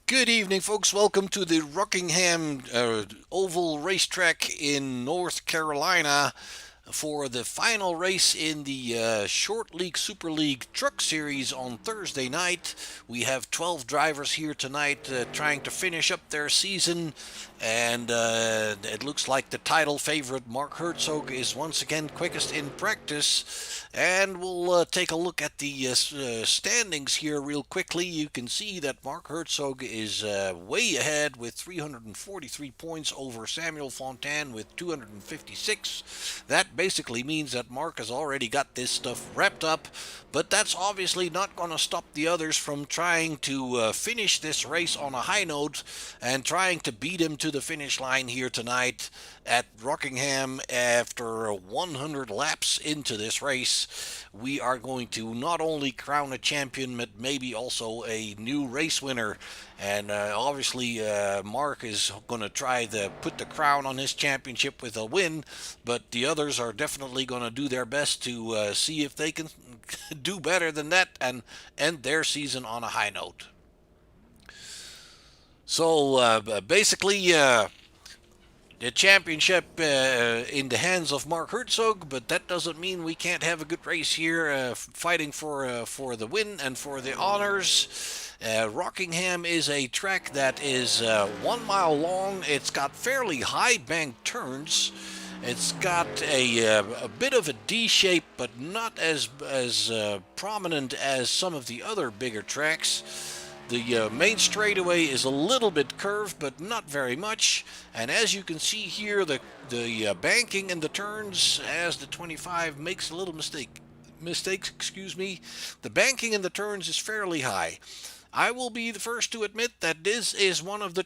Good evening, folks. Welcome to the Rockingham Oval Racetrack in North Carolina for the final race in the Short League Super League Truck Series on Thursday night. We have 12 drivers here tonight trying to finish up their season, and it looks like the title favorite Mark Herzog is once again quickest in practice. And we'll take a look at the standings here real quickly. You can see that Mark Herzog is way ahead with 343 points over Samuel Fontaine with 256. That basically means that Mark has already got this stuff wrapped up, but that's obviously not going to stop the others from trying to finish this race on a high note and trying to beat him to the finish line here tonight at Rockingham after 100 laps into this race. We are going to not only crown a champion, but maybe also a new race winner. And obviously, Mark is going to try to put the crown on his championship with a win, but the others are definitely going to do their best to see if they can do better than that and end their season on a high note. So basically, the championship in the hands of Mark Herzog, but that doesn't mean we can't have a good race here, fighting for the win and for the honors. Rockingham is a track that is 1 mile long. It's got fairly high banked turns. It's got a bit of a D shape, but not as prominent as some of the other bigger tracks. The main straightaway is a little bit curved, but not very much. And as you can see here, the banking in the turns as the 25 makes a little mistakes, excuse me. The banking in the turns is fairly high. I will be the first to admit that this is one of the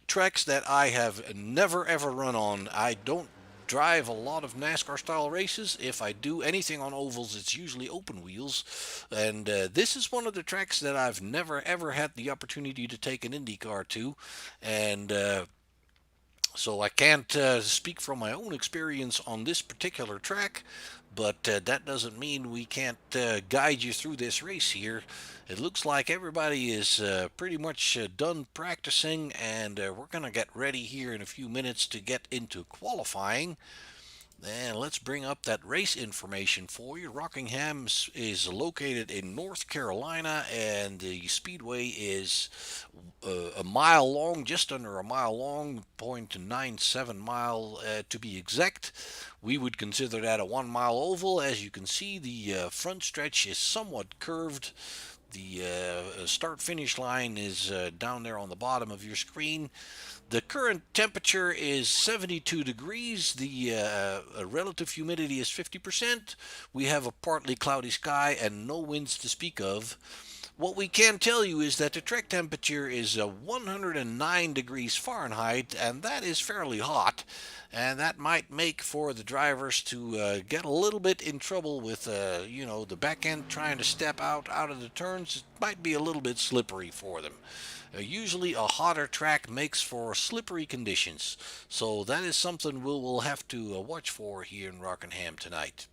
tracks that I have never ever run on. I don't drive a lot of NASCAR style races. If I do anything on ovals, it's usually open wheels. And this is one of the tracks that I've never ever had the opportunity to take an IndyCar to. And so I can't speak from my own experience on this particular track, but that doesn't mean we can't guide you through this race here. It looks like everybody is pretty much done practicing, and we're going to get ready here in a few minutes to get into qualifying. And let's bring up that race information for you. Rockingham is located in North Carolina, and the speedway is a mile long, just under a mile long, 0.97 mile to be exact. We would consider that a 1 mile oval. As you can see, the front stretch is somewhat curved. The start finish line is down there on the bottom of your screen. The current temperature is 72 degrees. The relative humidity is 50%. We have a partly cloudy sky and no winds to speak of. What we can tell you is that the track temperature is 109 degrees Fahrenheit, and that is fairly hot. And that might make for the drivers to get a little bit in trouble with, the back end trying to step out of the turns. It might be a little bit slippery for them. Usually a hotter track makes for slippery conditions, so that is something we'll have to watch for here in Rockingham tonight.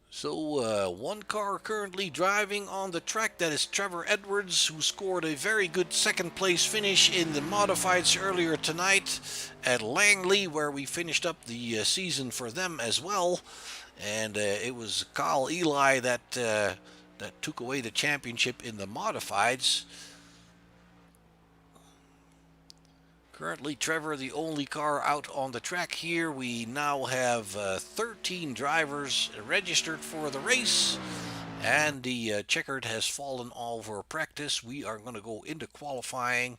So one car currently driving on the track, that is Trevor Edwards, who scored a very good second place finish in the modifieds earlier tonight at Langley, where we finished up the season for them as well. And it was Kyle Eli that took away the championship in the modifieds. Currently, Trevor, the only car out on the track here. We now have 13 drivers registered for the race, and the checkered has fallen over practice. We are going to go into qualifying.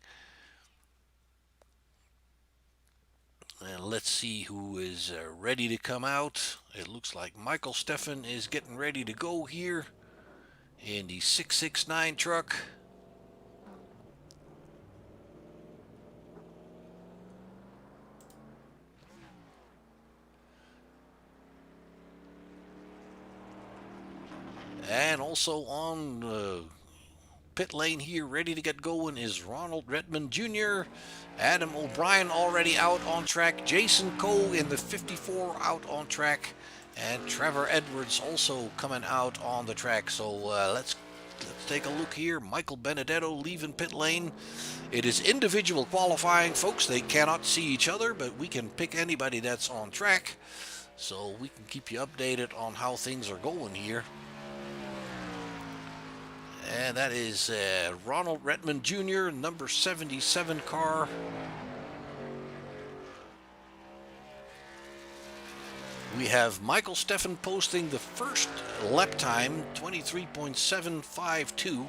And let's see who is ready to come out. It looks like Michael Steffen is getting ready to go here in the 669 truck. And also on pit lane here, ready to get going, is Ronald Redmond Jr., Adam O'Brien already out on track, Jason Coe in the 54 out on track, and Trevor Edwards also coming out on the track. So let's Let's take a look here. Michael Benedetto leaving pit lane. It is individual qualifying, folks. They cannot see each other, but we can pick anybody that's on track. So we can keep you updated on how things are going here. And that is Ronald Redmond Jr., number 77 car. We have Michael Steffen posting the first lap time, 23.752.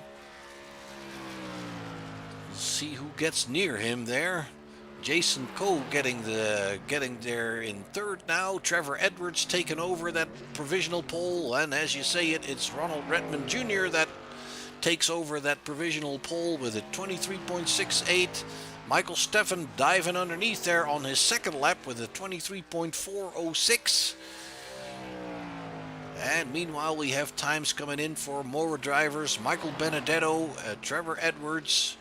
See who gets near him there. Jason Coe getting there in third now. Trevor Edwards taking over that provisional pole, and as you say it's Ronald Redmond Jr. that takes over that provisional pole with a 23.68. Michael Steffen diving underneath there on his second lap with a 23.406. And meanwhile, we have times coming in for more drivers. Michael Benedetto, Trevor Edwards.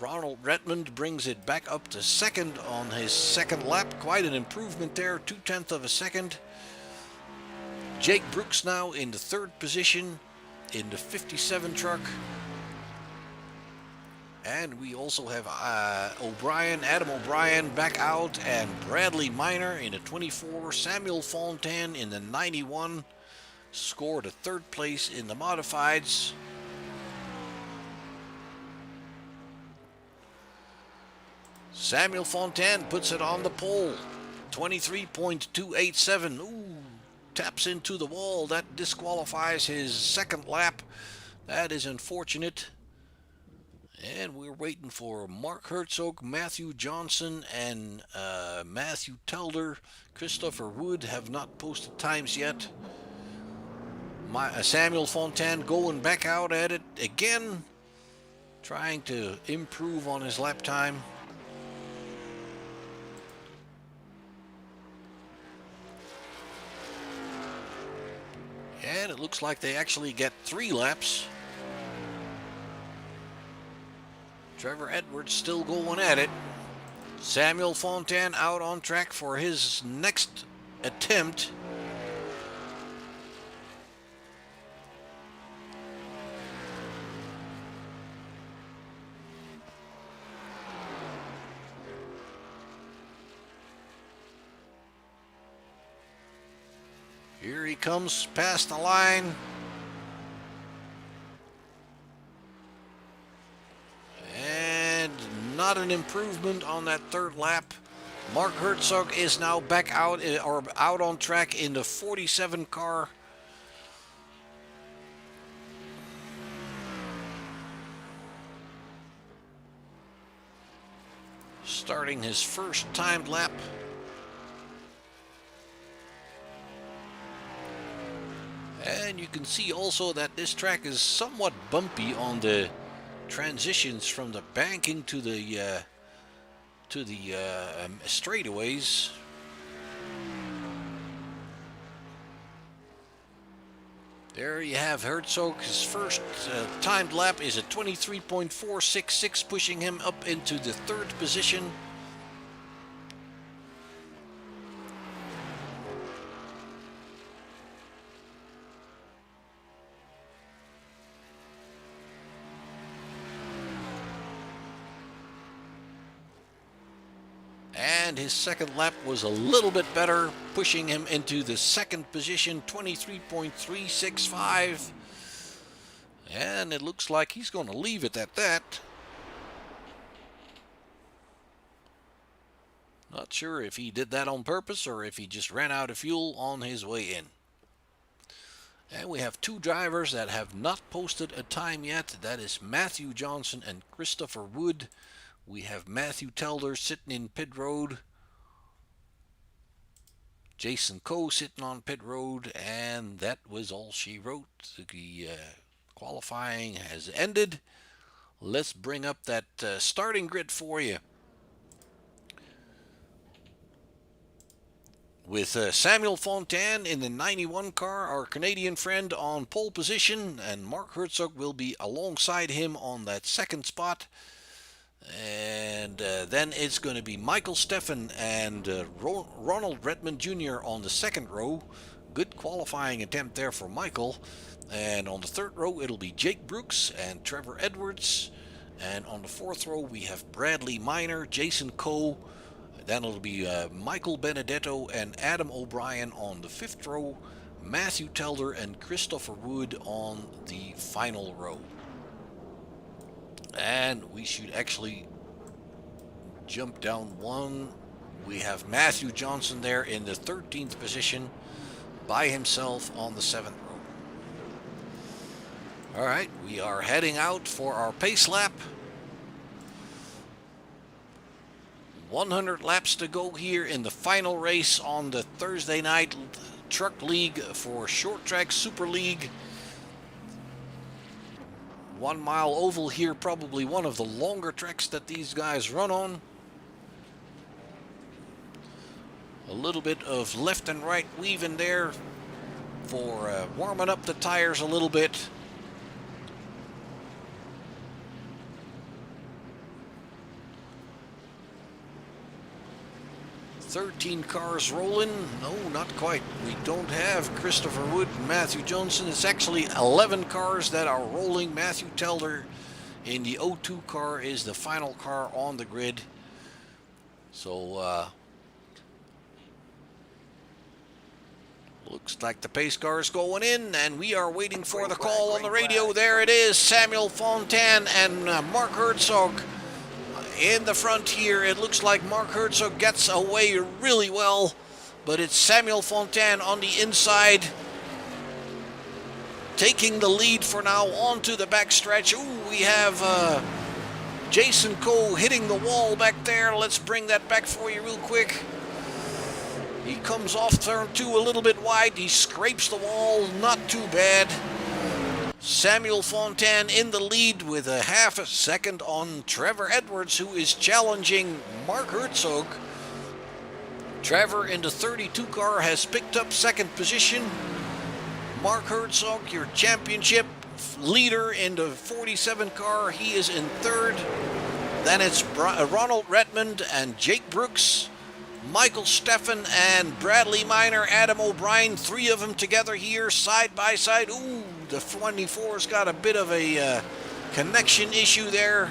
Ronald Redmond brings it back up to second on his second lap. Quite an improvement there, 0.2 of a second. Jake Brooks now in the third position in the 57 truck. And we also have Adam O'Brien back out, and Bradley Minor in the 24. Samuel Fontaine in the 91. Scored a third place in the modifieds. Samuel Fontaine puts it on the pole. 23.287. Ooh, taps into the wall. That disqualifies his second lap. That is unfortunate. And we're waiting for Mark Herzog, Matthew Johnson, and Matthew Telder. Christopher Wood have not posted times yet. Samuel Fontaine going back out at it again, trying to improve on his lap time. And it looks like they actually get 3 laps. Trevor Edwards still going at it. Samuel Fontaine out on track for his next attempt. Here he comes past the line. And not an improvement on that third lap. Mark Herzog is now back out on track in the 47 car. Starting his first timed lap. And you can see also that this track is somewhat bumpy on the transitions from the banking to the straightaways. There you have Herzog. His first timed lap is a 23.466, pushing him up into the third position. And his second lap was a little bit better, pushing him into the second position, 23.365. And it looks like he's going to leave it at that. Not sure if he did that on purpose or if he just ran out of fuel on his way in. And we have 2 drivers that have not posted a time yet. That is Matthew Johnson and Christopher Wood. We have Matthew Telder sitting in pit road. Jason Coe sitting on pit road. And that was all she wrote. The qualifying has ended. Let's bring up that starting grid for you. With Samuel Fontaine in the 91 car, our Canadian friend on pole position. And Mark Herzog will be alongside him on that second spot. And then it's going to be Michael Steffen and Ronald Redmond Jr. on the second row, Good qualifying attempt there for Michael. And on the third row, it'll be Jake Brooks and Trevor Edwards. And on the fourth row, we have Bradley Miner, Jason Coe. Then it'll be Michael Benedetto and Adam O'Brien on the fifth row. Matthew Telder and Christopher Wood on the final row. And we should actually jump down one. We have Matthew Johnson there in the 13th position by himself on the 7th row. All right, we are heading out for our pace lap. 100 laps to go here in the final race on the Thursday night truck league for short track Super League. 1 mile oval here, probably one of the longer tracks that these guys run on. A little bit of left and right weaving there for warming up the tires a little bit. "13 cars rolling." No, not quite. We don't have Christopher Wood and Matthew Johnson. It's actually 11 cars that are rolling. Matthew Telder in the O2 car is the final car on the grid. So, looks like the pace car is going in, and we are waiting for the call on the radio. There it is, Samuel Fontaine and Mark Herzog in the front here. It looks like Mark Herzog gets away really well, but it's Samuel Fontaine on the inside taking the lead for now onto the backstretch. Ooh, we have Jason Coe hitting the wall back there. Let's bring that back for you real quick. He comes off turn 2 a little bit wide. He scrapes the wall, not too bad. Samuel Fontaine in the lead with a half a second on Trevor Edwards, who is challenging Mark Herzog. Trevor in the 32 car has picked up second position. Mark Herzog, your championship leader in the 47 car, he is in third. Then it's Ronald Redmond and Jake Brooks, Michael Steffen and Bradley Miner, Adam O'Brien, 3 of them together here side by side. Ooh, the 24's got a bit of a connection issue there.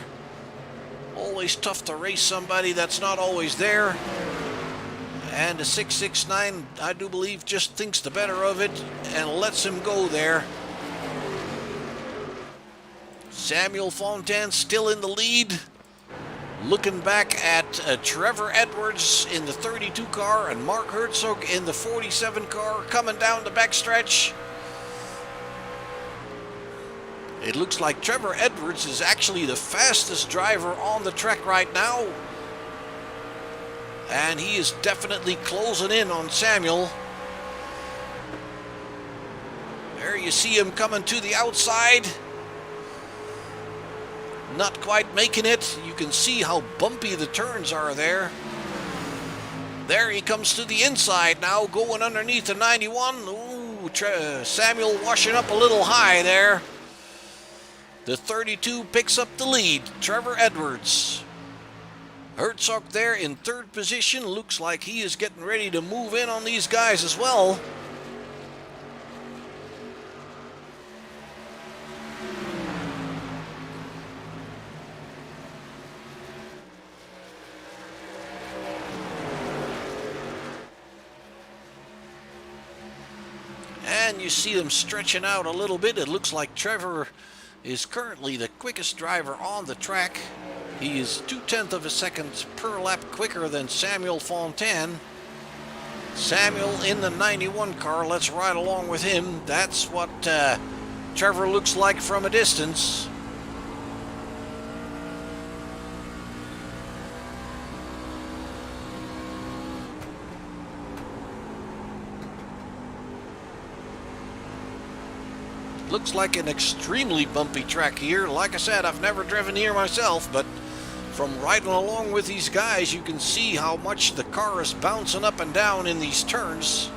Always tough to race somebody that's not always there. And the 669, I do believe, just thinks the better of it and lets him go there. Samuel Fontaine still in the lead. Looking back at Trevor Edwards in the 32 car and Mark Herzog in the 47 car coming down the backstretch. It looks like Trevor Edwards is actually the fastest driver on the track right now. And he is definitely closing in on Samuel. There you see him coming to the outside. Not quite making it. You can see how bumpy the turns are there. There he comes to the inside now, going underneath the 91. Ooh, Samuel washing up a little high there. The 32 picks up the lead. Trevor Edwards. Herzog there in third position. Looks like he is getting ready to move in on these guys as well. And you see them stretching out a little bit. It looks like Trevor is currently the quickest driver on the track. He is 0.2 of a second per lap quicker than Samuel Fontaine. Samuel in the 91 car. Let's ride along with him. That's what Trevor looks like from a distance. Looks like an extremely bumpy track here. Like I said, I've never driven here myself, but from riding along with these guys, you can see how much the car is bouncing up and down in these turns.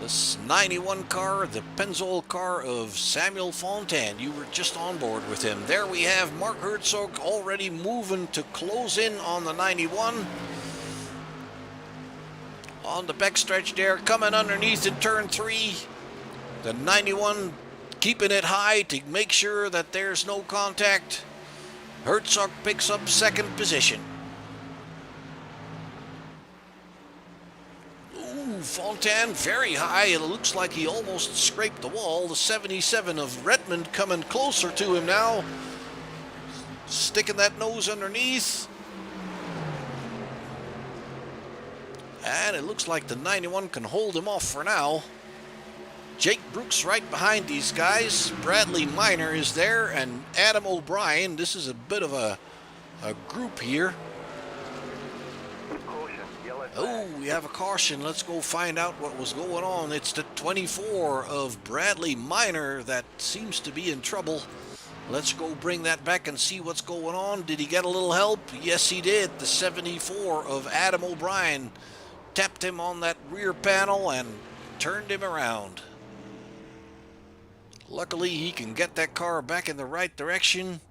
This 91 car, the Pennzoil car of Samuel Fontaine. You were just on board with him. There we have Mark Herzog already moving to close in on the 91. On the backstretch there, coming underneath in turn 3. The 91 keeping it high to make sure that there's no contact. Herzog picks up second position. Ooh, Fontaine very high. It looks like he almost scraped the wall. The 77 of Redmond coming closer to him now. Sticking that nose underneath. And it looks like the 91 can hold him off for now. Jake Brooks right behind these guys. Bradley Minor is there, and Adam O'Brien. This is a bit of a group here. Oh, we have a caution. Let's go find out what was going on. It's the 24 of Bradley Minor that seems to be in trouble. Let's go bring that back and see what's going on. Did he get a little help? Yes, he did. The 74 of Adam O'Brien tapped him on that rear panel and turned him around. Luckily, he can get that car back in the right direction.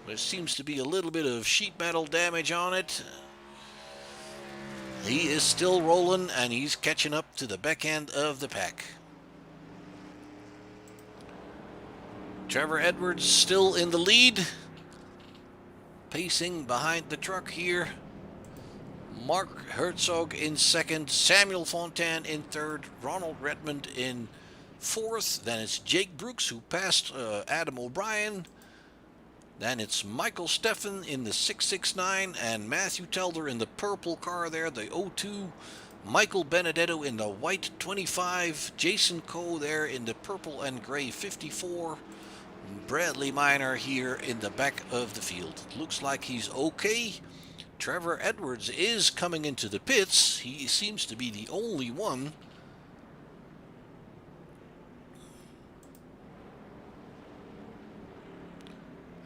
There seems to be a little bit of sheet metal damage on it. He is still rolling, and he's catching up to the back end of the pack. Trevor Edwards still in the lead. Pacing behind the truck here. Mark Herzog in second, Samuel Fontaine in third, Ronald Redmond in fourth. Then it's Jake Brooks who passed Adam O'Brien. Then it's Michael Steffen in the 669 and Matthew Telder in the purple car there, the 02. Michael Benedetto in the white 25. Jason Coe there in the purple and gray 54. Bradley Minor here in the back of the field. Looks like he's okay. Trevor Edwards is coming into the pits. He seems to be the only one.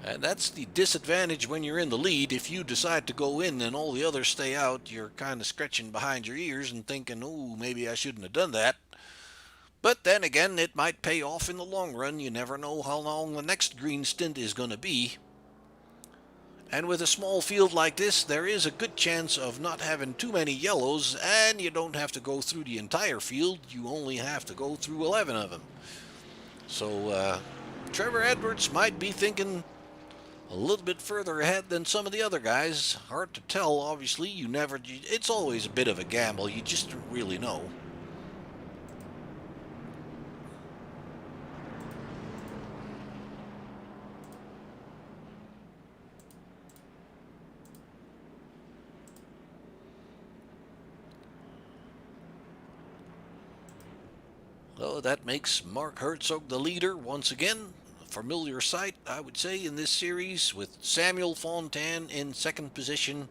And that's the disadvantage when you're in the lead. If you decide to go in and all the others stay out, you're kind of scratching behind your ears and thinking, oh, maybe I shouldn't have done that. But then again, it might pay off in the long run. You never know how long the next green stint is going to be. And with a small field like this, there is a good chance of not having too many yellows, and you don't have to go through the entire field. You only have to go through 11 of them. So Trevor Edwards might be thinking a little bit further ahead than some of the other guys. Hard to tell, obviously. It's always a bit of a gamble. You just don't really know. So that makes Mark Herzog the leader once again. A familiar sight, I would say, in this series, with Samuel Fontaine in second position.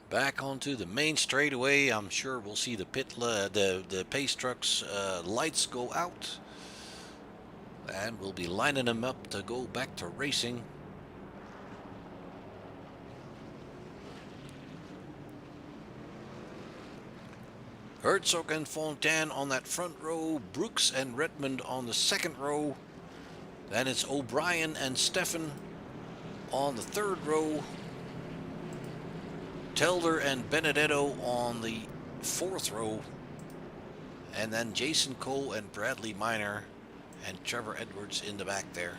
Back onto the main straightaway. I'm sure we'll see the the pace trucks lights go out, and we'll be lining them up to go back to racing. Herzog and Fontaine on that front row, Brooks and Redmond on the second row. Then it's O'Brien and Steffen on the third row. Telder and Benedetto on the fourth row. And then Jason Coe and Bradley Minor and Trevor Edwards in the back there.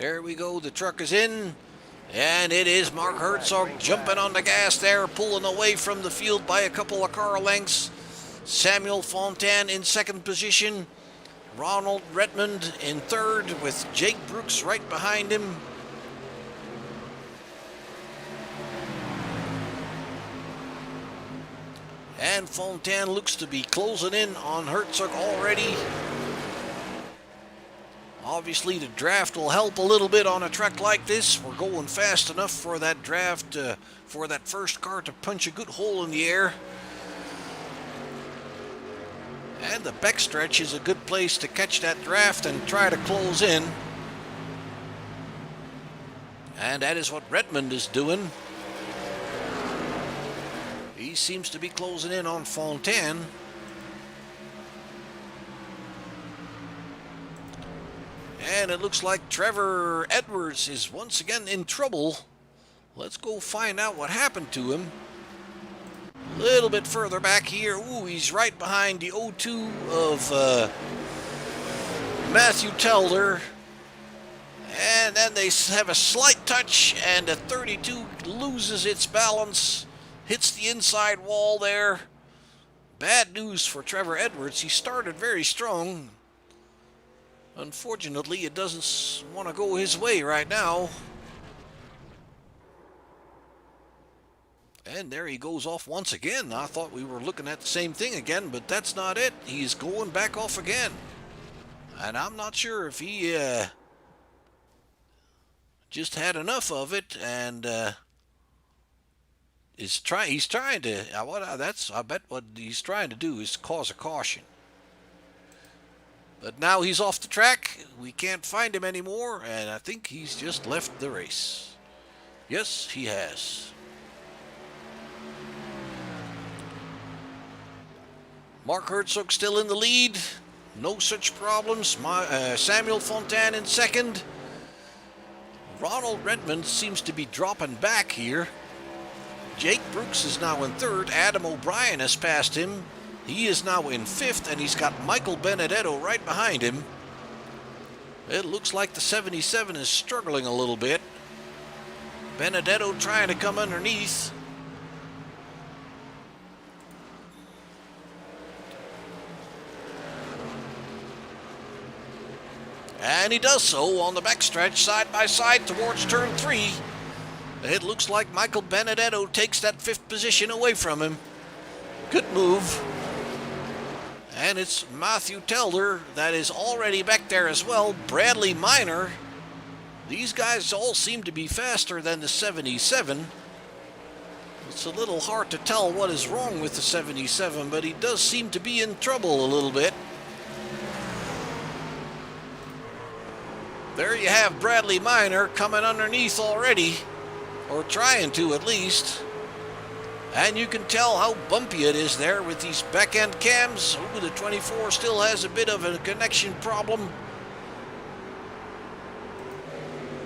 There we go. The truck is in. And it is Mark Herzog jumping on the gas there, pulling away from the field by a couple of car lengths. Samuel Fontaine in second position. Ronald Redmond in third with Jake Brooks right behind him. And Fontaine looks to be closing in on Herzog already. Obviously, the draft will help a little bit on a track like this. We're going fast enough for that draft, for that first car to punch a good hole in the air. And the backstretch is a good place to catch that draft and try to close in. And that is what Redmond is doing. He seems to be closing in on Fontaine. And it looks like Trevor Edwards is once again in trouble. Let's go find out what happened to him. A little bit further back here. Ooh, he's right behind the 02 of Matthew Telder. And then they have a slight touch, and the 32 loses its balance. Hits the inside wall there. Bad news for Trevor Edwards. He started very strong. Unfortunately, it doesn't want to go his way right now. And there he goes off once again. I thought we were looking at the same thing again, but that's not it. He's going back off again. And I'm not sure if he just had enough of it and he's trying to I bet what he's trying to do is cause a caution. But now he's off the track. We can't find him anymore, and I think he's just left the race. Yes, he has. Mark Herzog still in the lead. No such problems. Samuel Fontaine in second. Ronald Redmond seems to be dropping back here. Jake Brooks is now in third. Adam O'Brien has passed him. He is now in fifth, and he's got Michael Benedetto right behind him. It looks like the 77 is struggling a little bit. Benedetto trying to come underneath. And he does so on the backstretch, side by side towards turn 3. It looks like Michael Benedetto takes that fifth position away from him. Good move. And it's Matthew Telder that is already back there as well. Bradley Minor. These guys all seem to be faster than the 77. It's a little hard to tell what is wrong with the 77, but he does seem to be in trouble a little bit. There you have Bradley Minor coming underneath already, or trying to at least. And you can tell how bumpy it is there with these back-end cams. Ooh, the 24 still has a bit of a connection problem.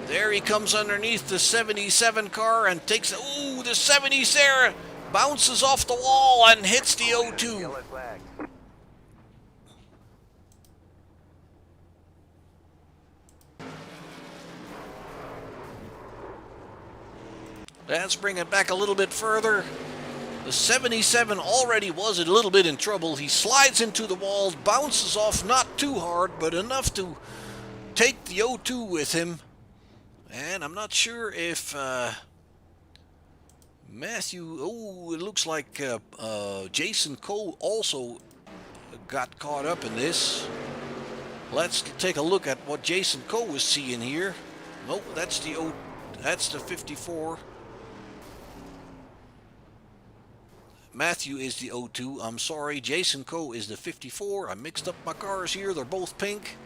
There he comes underneath the 77 car and takes... Ooh, the 70 Sarah bounces off the wall and hits the 02. Let's bring it back a little bit further. The 77 already was a little bit in trouble. He slides into the wall, bounces off not too hard, but enough to take the 02 with him. And I'm not sure if Matthew... Oh, it looks like Jason Coe also got caught up in this. Let's take a look at what Jason Coe is seeing here. Nope, that's the 54. Matthew is the 02. I'm sorry, Jason Coe is the 54. I mixed up my cars here. They're both pink.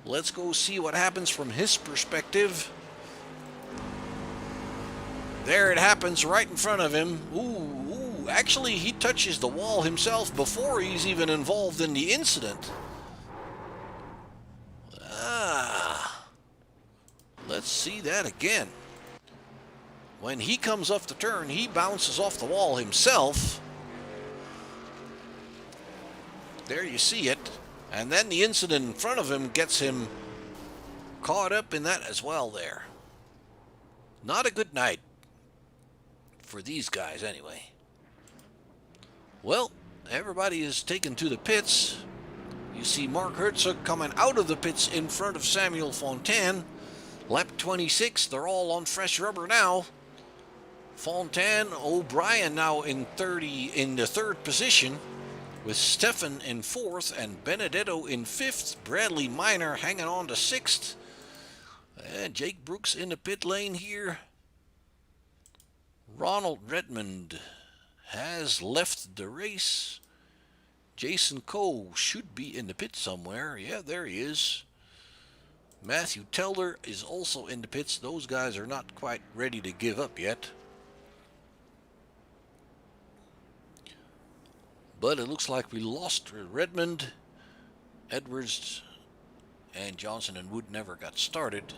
Let's go see what happens from his perspective. There it happens right in front of him. Ooh, actually he touches the wall himself before he's even involved in the incident. Let's see that again. When he comes off the turn, he bounces off the wall himself. There you see it. And then the incident in front of him gets him caught up in that as well there. Not a good night for these guys anyway. Well, everybody is taken to the pits. You see Mark Herzog coming out of the pits in front of Samuel Fontaine. Lap 26, they're all on fresh rubber now. Fontaine, O'Brien now in the third position, with Stefan in fourth and Benedetto in fifth. Bradley Minor hanging on to sixth. And Jake Brooks in the pit lane here. Ronald Redmond has left the race. Jason Coe should be in the pit somewhere. Yeah, there he is. Matthew Teller is also in the pits. Those guys are not quite ready to give up yet. But it looks like we lost Redmond. Edwards and Johnson and Wood never got started.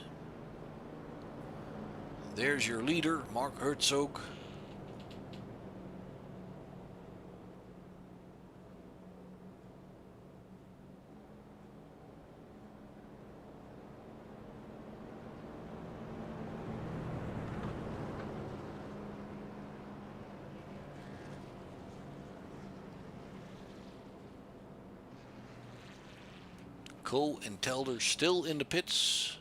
There's your leader, Mark Herzog. Coe and Telder still in the pits.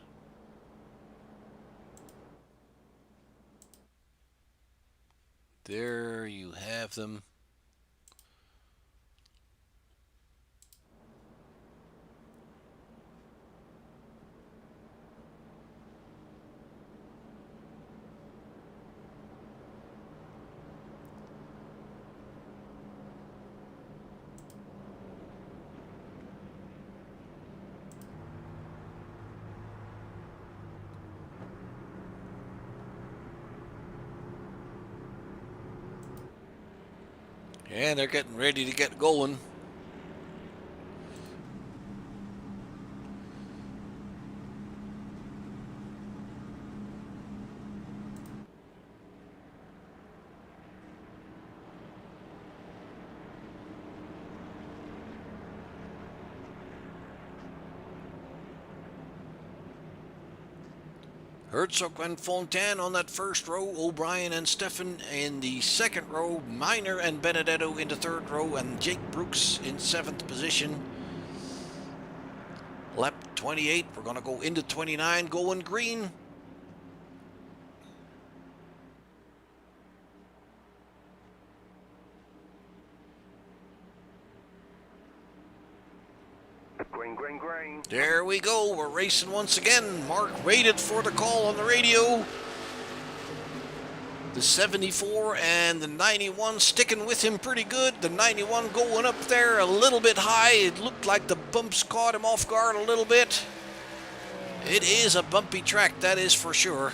There you have them. And they're getting ready to get going. Herzog and Fontaine on that first row, O'Brien and Stefan in the second row, Minor and Benedetto in the third row, and Jake Brooks in seventh position. Lap 28, we're going to go into 29, going green. Green. There we go. We're racing once again. Mark waited for the call on the radio. The 74 and the 91 sticking with him pretty good. The 91 going up there a little bit high. It looked like the bumps caught him off guard a little bit. It is a bumpy track, that is for sure.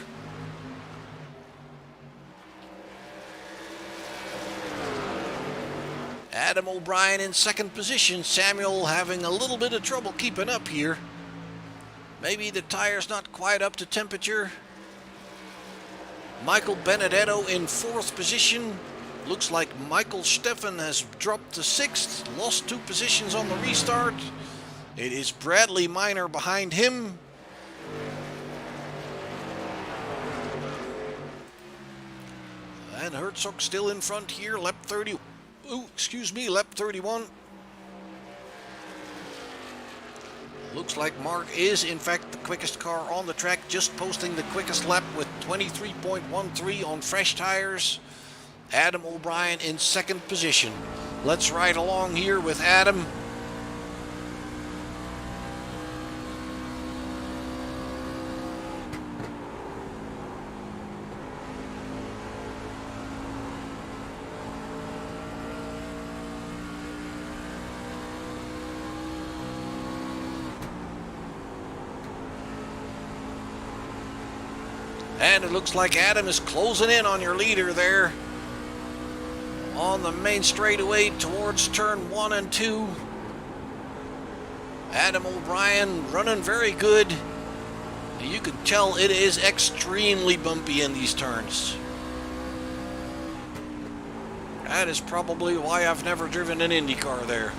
Adam O'Brien in second position. Samuel having a little bit of trouble keeping up here. Maybe the tire's not quite up to temperature. Michael Benedetto in fourth position. Looks like Michael Stefan has dropped to sixth. Lost 2 positions on the restart. It is Bradley Minor behind him. And Herzog still in front here. Lap 30. Lap 31. Looks like Mark is, in fact, the quickest car on the track, just posting the quickest lap with 23.13 on fresh tires. Adam O'Brien in second position. Let's ride along here with Adam. And it looks like Adam is closing in on your leader there on the main straightaway towards turn 1 and 2. Adam O'Brien running very good. You can tell it is extremely bumpy in these turns. That is probably why I've never driven an Indy car there.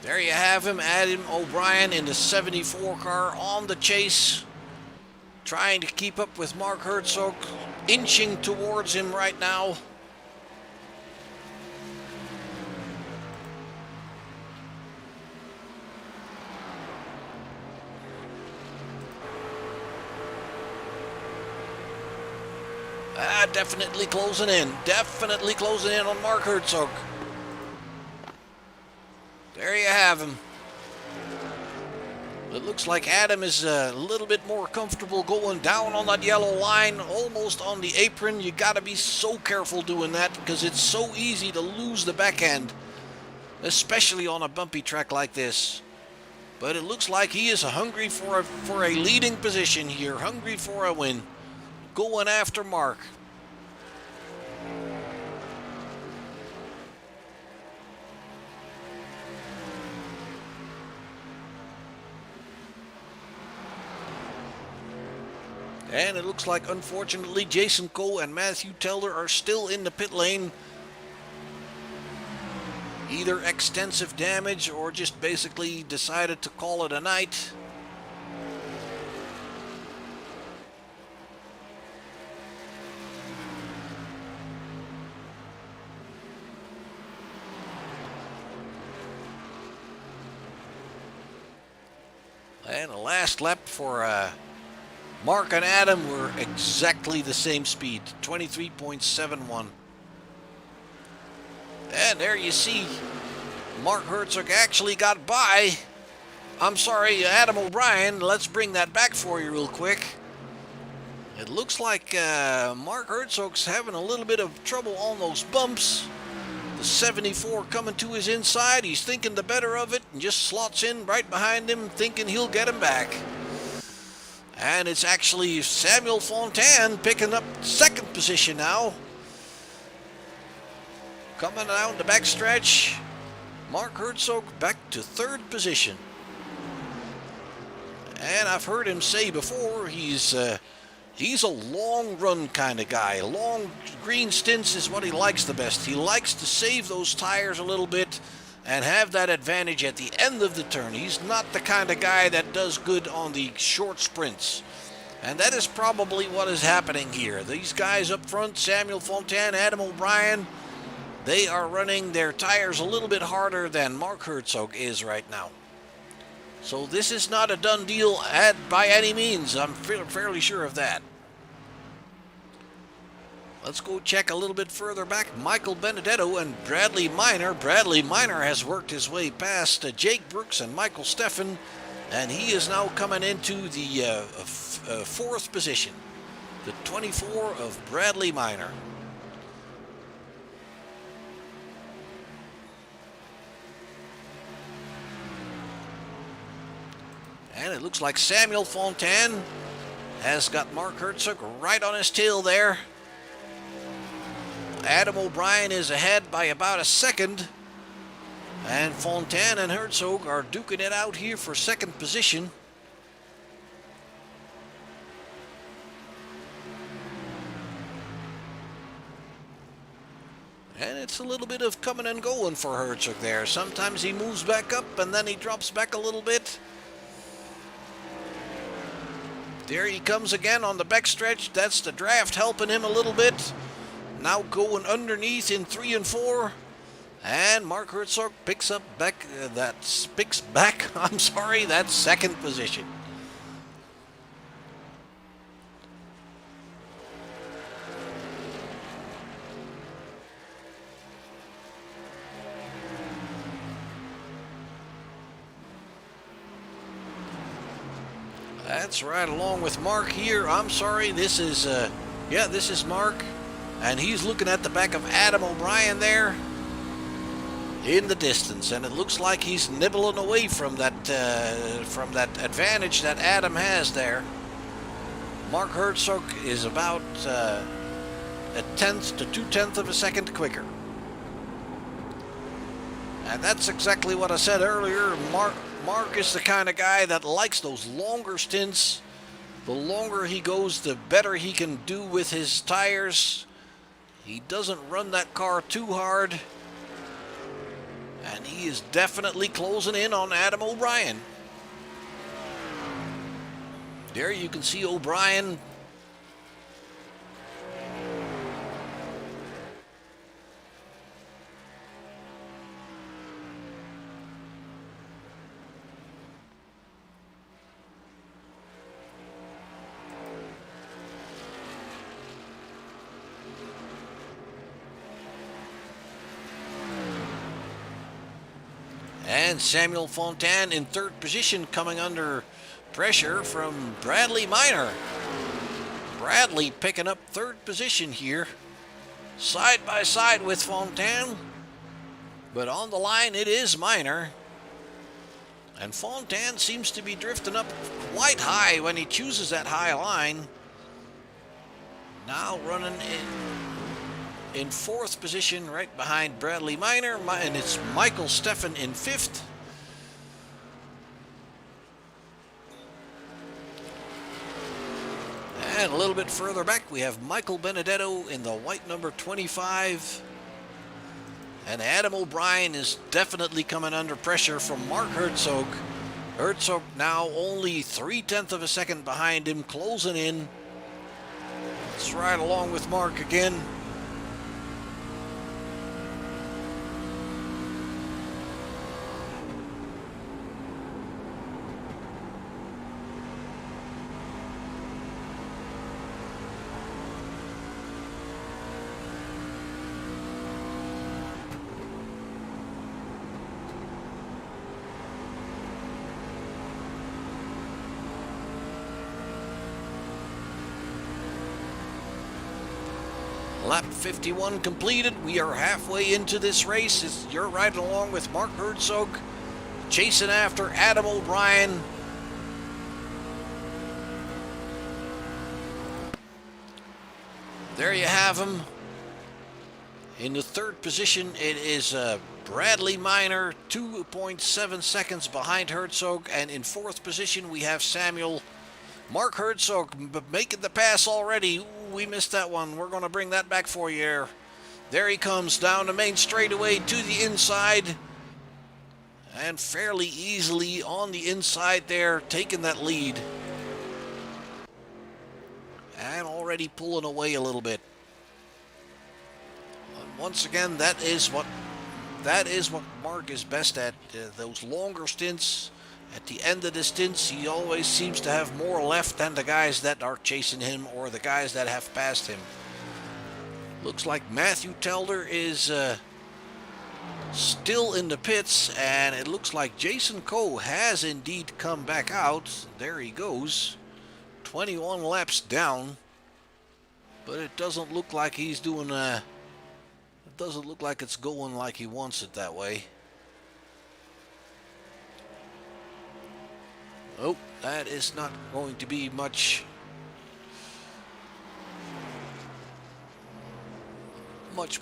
There you have him, Adam O'Brien in the 74 car on the chase, trying to keep up with Mark Herzog, inching towards him right now. Definitely closing in. Definitely closing in on Mark Herzog. There you have him. It looks like Adam is a little bit more comfortable going down on that yellow line, almost on the apron. You got to be so careful doing that because it's so easy to lose the backhand, especially on a bumpy track like this. But it looks like he is hungry for a leading position here, hungry for a win, going after Mark. And it looks like, unfortunately, Jason Coe and Matthew Teller are still in the pit lane. Either extensive damage or just basically decided to call it a night. And the last lap for Mark and Adam were exactly the same speed, 23.71. And there you see, Mark Herzog actually got by. I'm sorry, Adam O'Brien. Let's bring that back for you real quick. It looks like Mark Herzog's having a little bit of trouble on those bumps. The 74 coming to his inside. He's thinking the better of it and just slots in right behind him, thinking he'll get him back. And it's actually Samuel Fontaine picking up second position now. Coming down the backstretch, Mark Herzog back to third position. And I've heard him say before, he's a long run kind of guy. Long green stints is what he likes the best. He likes to save those tires a little bit and have that advantage at the end of the turn. He's not the kind of guy that does good on the short sprints. And that is probably what is happening here. These guys up front, Samuel Fontaine, Adam O'Brien, they are running their tires a little bit harder than Mark Herzog is right now. So this is not a done deal by any means. I'm fairly sure of that. Let's go check a little bit further back. Michael Benedetto and Bradley Minor. Bradley Minor has worked his way past Jake Brooks and Michael Steffen, and he is now coming into the fourth position. The 24 of Bradley Minor. And it looks like Samuel Fontaine has got Mark Herzog right on his tail there. Adam O'Brien is ahead by about a second. And Fontaine and Herzog are duking it out here for second position. And it's a little bit of coming and going for Herzog there. Sometimes he moves back up and then he drops back a little bit. There he comes again on the backstretch. That's the draft helping him a little bit. Now going underneath in 3 and 4. And Mark Herzog picks back that second position. That's right along with Mark here. I'm sorry, this is Mark. And he's looking at the back of Adam O'Brien there in the distance. And it looks like he's nibbling away from that advantage that Adam has there. Mark Herzog is about a tenth to 2/10 of a second quicker. And that's exactly what I said earlier. Mark is the kind of guy that likes those longer stints. The longer he goes, the better he can do with his tires. He doesn't run that car too hard. And he is definitely closing in on Adam O'Brien. There you can see O'Brien. And Samuel Fontaine in third position, coming under pressure from Bradley Minor. Bradley picking up third position here, side by side with Fontaine. But on the line it is Minor. And Fontaine seems to be drifting up quite high when he chooses that high line. Now running in fourth position, right behind Bradley Minor, and it's Michael Steffen in fifth. And a little bit further back, we have Michael Benedetto in the white number 25. And Adam O'Brien is definitely coming under pressure from Mark Herzog. Herzog now only 0.3 of a second behind him, closing in. It's right along with Mark again. Lap 51 completed. We are halfway into this race. You're riding along with Mark Herzog, chasing after Adam O'Brien. There you have him. In the third position, it is Bradley Minor, 2.7 seconds behind Herzog. And in fourth position, we have Mark Herzog making the pass already. Ooh, we missed that one. We're going to bring that back for you. There he comes down the main straightaway to the inside. And fairly easily on the inside there, taking that lead. And already pulling away a little bit. And once again, that is what Mark is best at. Those longer stints. At the end of the stints, he always seems to have more left than the guys that are chasing him or the guys that have passed him. Looks like Matthew Telder is still in the pits, and it looks like Jason Coe has indeed come back out. There he goes. 21 laps down. But it doesn't look like he's doing it doesn't look like it's going like he wants it that way. Oh, that is not going to be much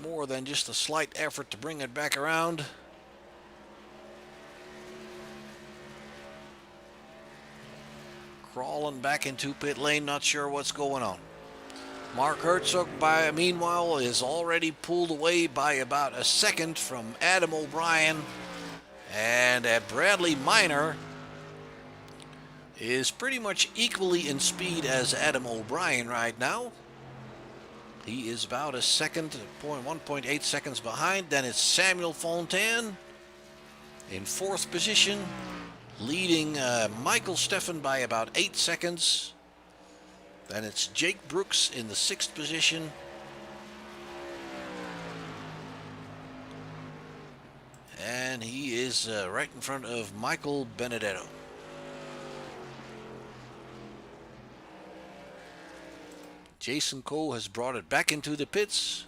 more than just a slight effort to bring it back around. Crawling back into pit lane, not sure what's going on. Mark Herzog, meanwhile, is already pulled away by about a second from Adam O'Brien. And Bradley Minor is pretty much equally in speed as Adam O'Brien right now. He is about a second, 1.8 seconds behind. Then it's Samuel Fontaine in fourth position, leading Michael Steffen by about 8 seconds. Then it's Jake Brooks in the sixth position. And he is right in front of Michael Benedetto. Jason Coe has brought it back into the pits.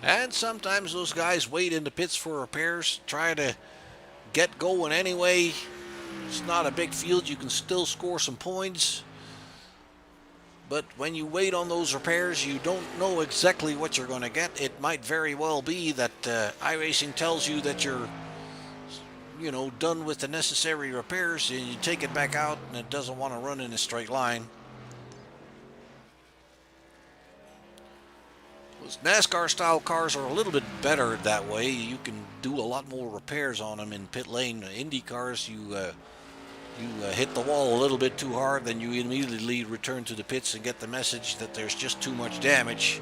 And sometimes those guys wait in the pits for repairs, try to get going anyway. It's not a big field, you can still score some points. But when you wait on those repairs, you don't know exactly what you're going to get. It might very well be that iRacing tells you that you're done with the necessary repairs, and you take it back out and it doesn't want to run in a straight line. Those NASCAR style cars are a little bit better that way. You can do a lot more repairs on them in pit lane. Indy cars, you hit the wall a little bit too hard, then you immediately return to the pits and get the message that there's just too much damage.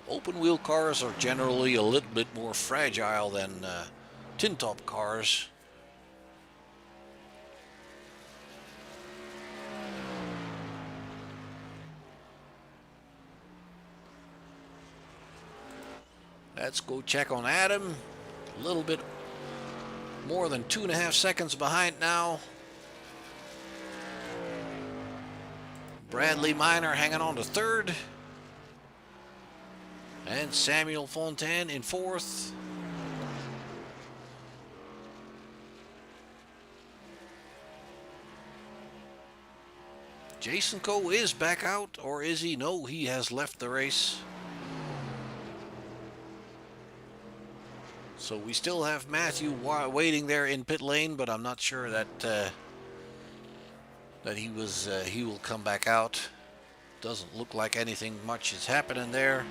Open wheel cars are generally a little bit more fragile than tin top cars. Let's go check on Adam. A little bit more than 2.5 seconds behind now. Bradley Minor hanging on to third. And Samuel Fontaine in fourth. Jason Coe is back out, or is he? No, he has left the race. So we still have Matthew waiting there in pit lane, but I'm not sure that he will come back out. Doesn't look like anything much is happening there.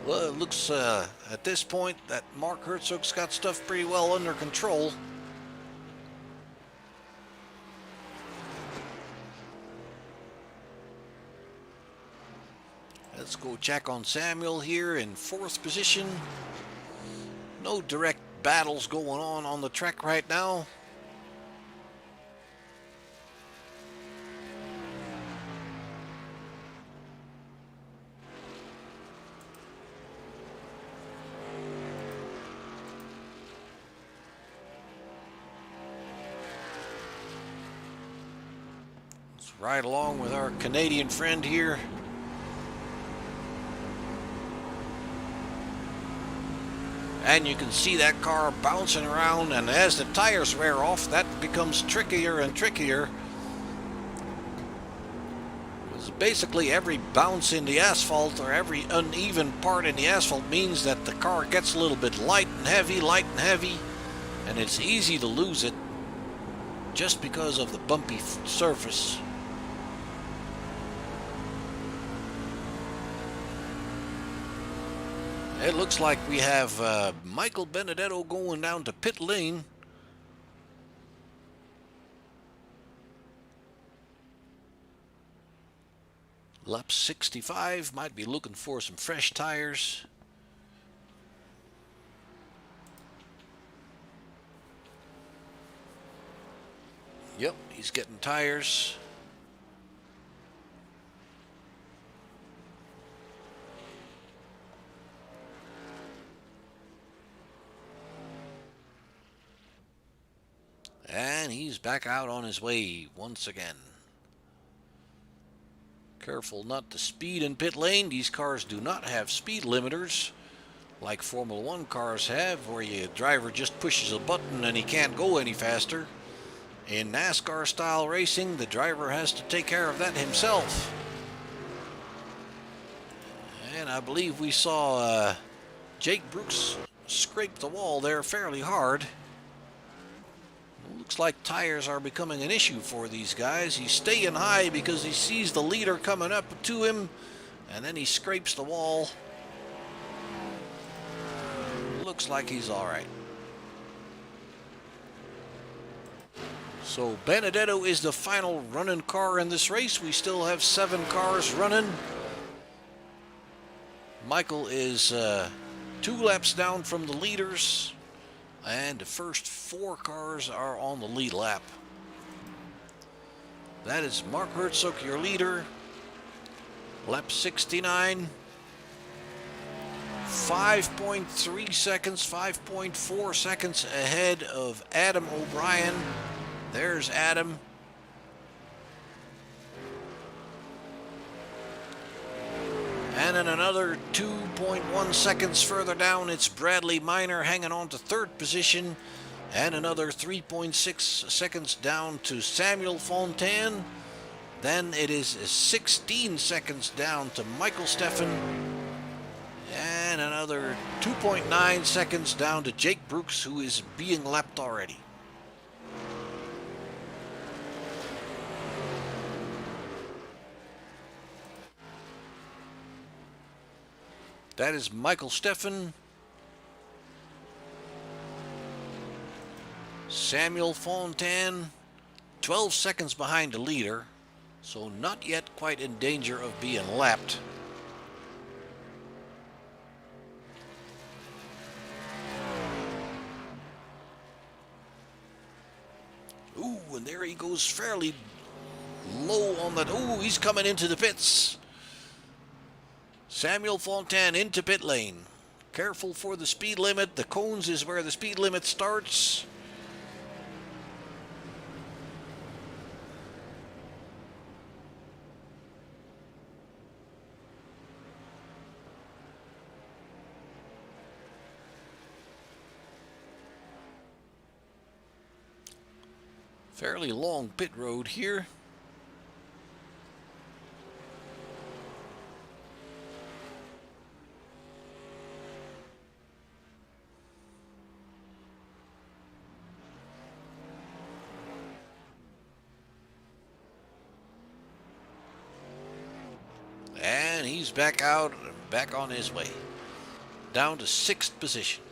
Well, it looks at this point that Mark Herzog's got stuff pretty well under control. Let's go check on Samuel here in fourth position. No direct battles going on the track right now. Let's ride along with our Canadian friend here. And you can see that car bouncing around, and as the tires wear off, that becomes trickier and trickier. Because basically every bounce in the asphalt, or every uneven part in the asphalt, means that the car gets a little bit light and heavy, and it's easy to lose it just because of the bumpy surface. It looks like we have Michael Benedetto going down to pit lane. Lap 65, might be looking for some fresh tires. Yep, he's getting tires. And he's back out on his way once again. Careful not to speed in pit lane. These cars do not have speed limiters like Formula 1 cars have, where your driver just pushes a button and he can't go any faster. In NASCAR style racing, the driver has to take care of that himself. And I believe we saw Jake Brooks scrape the wall there fairly hard. Looks like tires are becoming an issue for these guys. He's staying high because he sees the leader coming up to him, and then he scrapes the wall. Looks like he's all right. So Benedetto is the final running car in this race. We still have 7 cars running. Michael is 2 laps down from the leaders. And the first 4 cars are on the lead lap. That is Mark Herzog, your leader. Lap 69. 5.3 seconds, 5.4 seconds ahead of Adam O'Brien. There's Adam. And in another 2.1 seconds further down, it's Bradley Minor hanging on to third position. And another 3.6 seconds down to Samuel Fontaine. Then it is 16 seconds down to Michael Steffen. And another 2.9 seconds down to Jake Brooks, who is being lapped already. That is Michael Steffen. Samuel Fontaine, 12 seconds behind the leader, so not yet quite in danger of being lapped. Ooh, and there he goes fairly low on that. Ooh, he's coming into the pits. Samuel Fontaine into pit lane. Careful for the speed limit. The cones is where the speed limit starts. Fairly long pit road here. And he's back out, back on his way. Down to 6th position.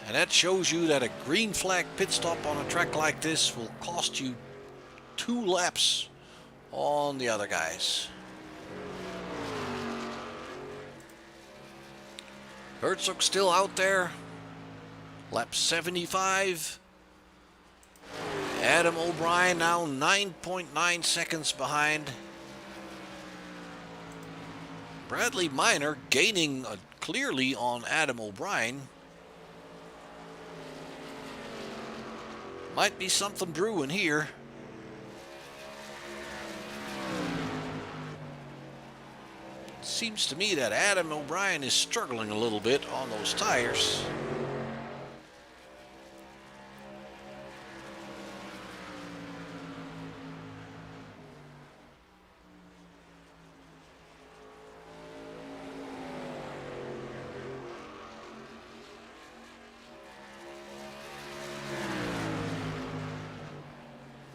And that shows you that a green flag pit stop on a track like this will cost you 2 laps on the other guys. Herzog still out there. Lap 75. Adam O'Brien now 9.9 seconds behind. Bradley Minor gaining clearly on Adam O'Brien. Might be something brewing here. Seems to me that Adam O'Brien is struggling a little bit on those tires.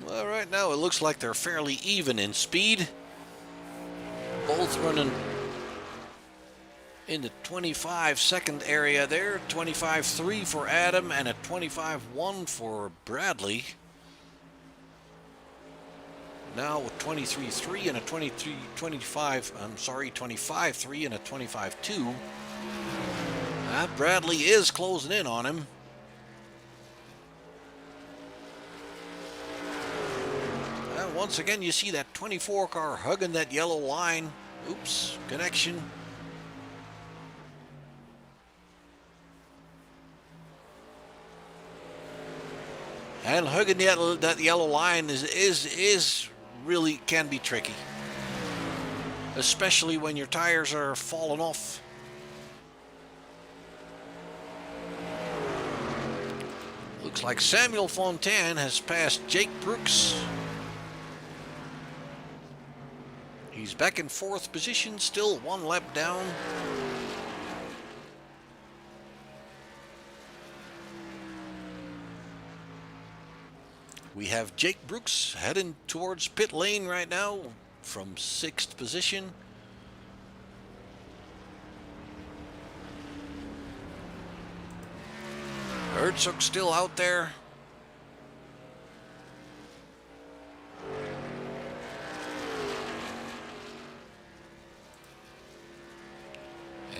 Well, right now it looks like they're fairly even in speed. Both running in the 25-second area there. 25.3 for Adam and a 25.1 for Bradley. Now with 23.3 and a 25.3 and a 25.2. Bradley is closing in on him. Once again, you see that 24 car hugging that yellow line. Oops, connection. And hugging that yellow line is really can be tricky, especially when your tires are falling off. Looks like Samuel Fontaine has passed Jake Brooks. He's back in 4th position, still 1 lap down. We have Jake Brooks heading towards pit lane right now from 6th position. Herzog still out there.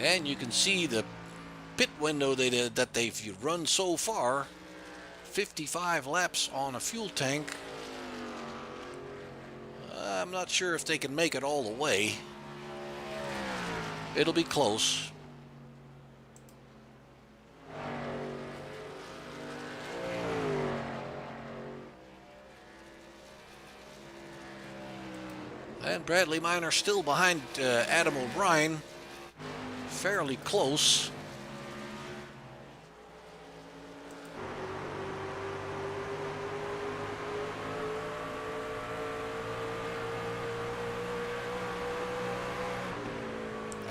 And you can see the pit window that they've run so far. 55 laps on a fuel tank. I'm not sure if they can make it all the way. It'll be close. And Bradley Minor still behind Adam O'Brien. Fairly close.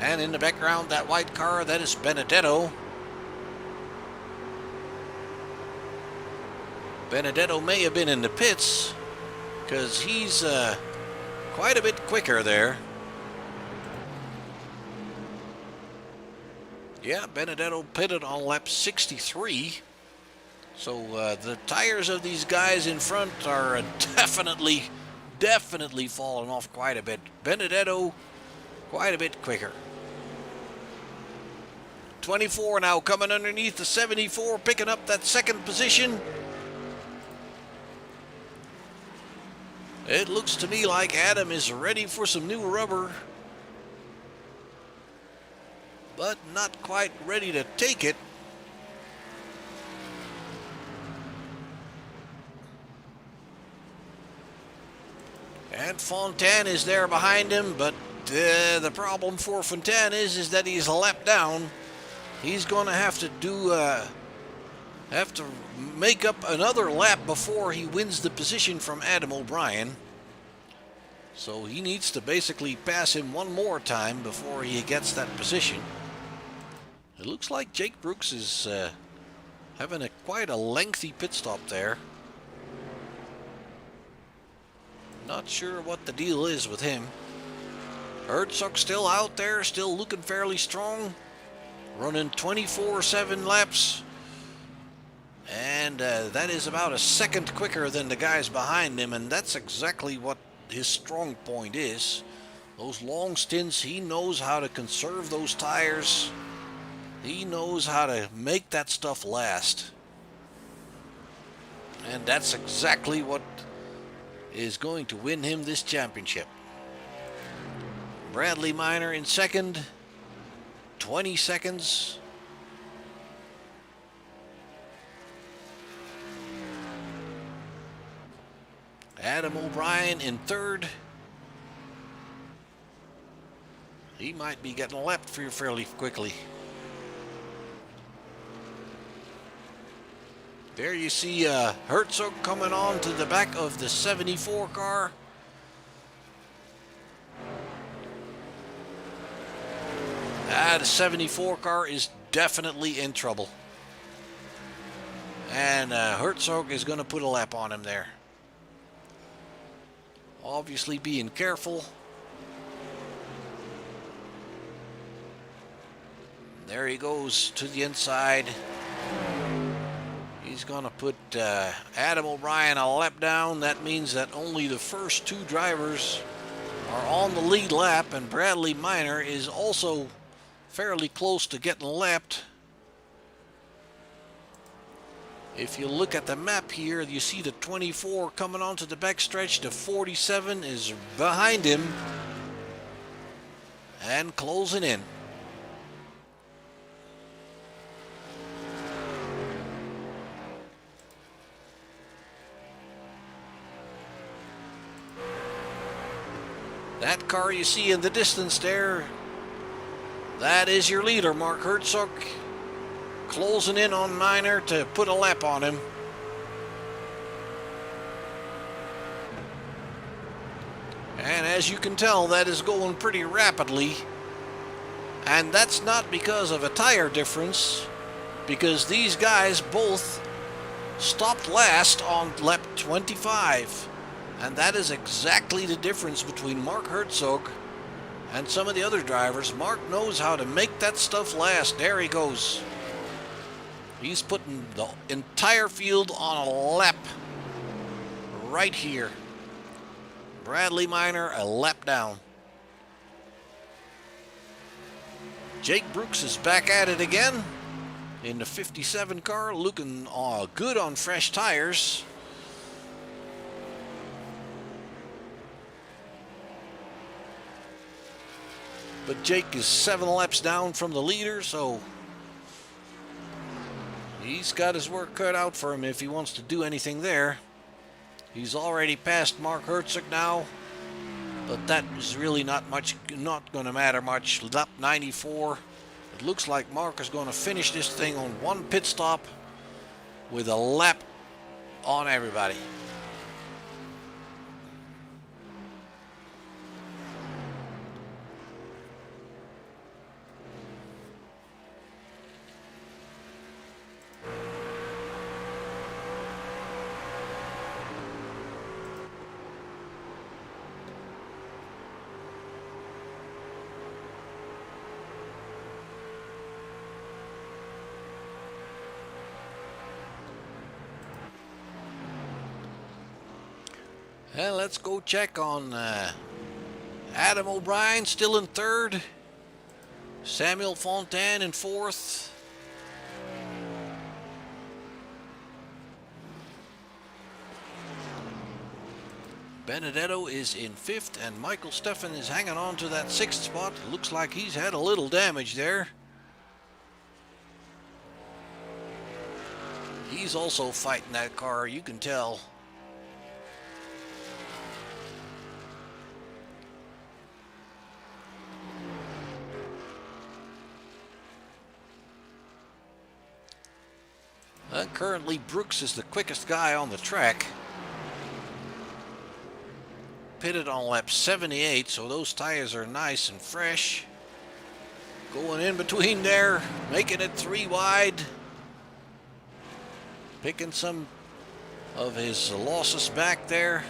And in the background, that white car, that is Benedetto. Benedetto may have been in the pits because he's quite a bit quicker there. Yeah, Benedetto pitted on lap 63. So the tires of these guys in front are definitely falling off quite a bit. Benedetto quite a bit quicker. 24 now coming underneath the 74, picking up that second position. It looks to me like Adam is ready for some new rubber, but not quite ready to take it. And Fontaine is there behind him, but the problem for Fontaine is that he's a lap down. He's going to have to make up another lap before he wins the position from Adam O'Brien. So he needs to basically pass him one more time before he gets that position. It looks like Jake Brooks is having quite a lengthy pit stop there. Not sure what the deal is with him. Herzog still out there, still looking fairly strong. Running 24/7 laps. And that is about a second quicker than the guys behind him, and that's exactly what his strong point is. Those long stints, he knows how to conserve those tires. He knows how to make that stuff last. And that's exactly what is going to win him this championship. Bradley Minor in second, 20 seconds. Adam O'Brien in third. He might be getting lapped fairly quickly. There you see Herzog coming on to the back of the 74 car. The 74 car is definitely in trouble. And Herzog is going to put a lap on him there. Obviously being careful. There he goes to the inside. He's going to put Adam O'Brien a lap down. That means that only the first two drivers are on the lead lap, and Bradley Minor is also fairly close to getting lapped. If you look at the map here, you see the 24 coming onto the backstretch. The 47 is behind him and closing in. That car you see in the distance there, that is your leader, Mark Herzog, closing in on Minor to put a lap on him. And as you can tell, that is going pretty rapidly. And that's not because of a tire difference, because these guys both stopped last on lap 25. And that is exactly the difference between Mark Herzog and some of the other drivers. Mark knows how to make that stuff last. There he goes. He's putting the entire field on a lap right here. Bradley Minor a lap down. Jake Brooks is back at it again in the 57 car, looking good on fresh tires. But Jake is 7 laps down from the leader, so he's got his work cut out for him if he wants to do anything there. He's already passed Mark Herzog now, but that is really not going to matter much. Lap 94. It looks like Mark is going to finish this thing on one pit stop with a lap on everybody. And let's go check on Adam O'Brien still in third. Samuel Fontaine in fourth. Benedetto is in fifth, and Michael Steffen is hanging on to that sixth spot. Looks like he's had a little damage there. He's also fighting that car, you can tell. Currently, Brooks is the quickest guy on the track. Pitted on lap 78, so those tires are nice and fresh. Going in between there, making it 3 wide. Picking some of his losses back there.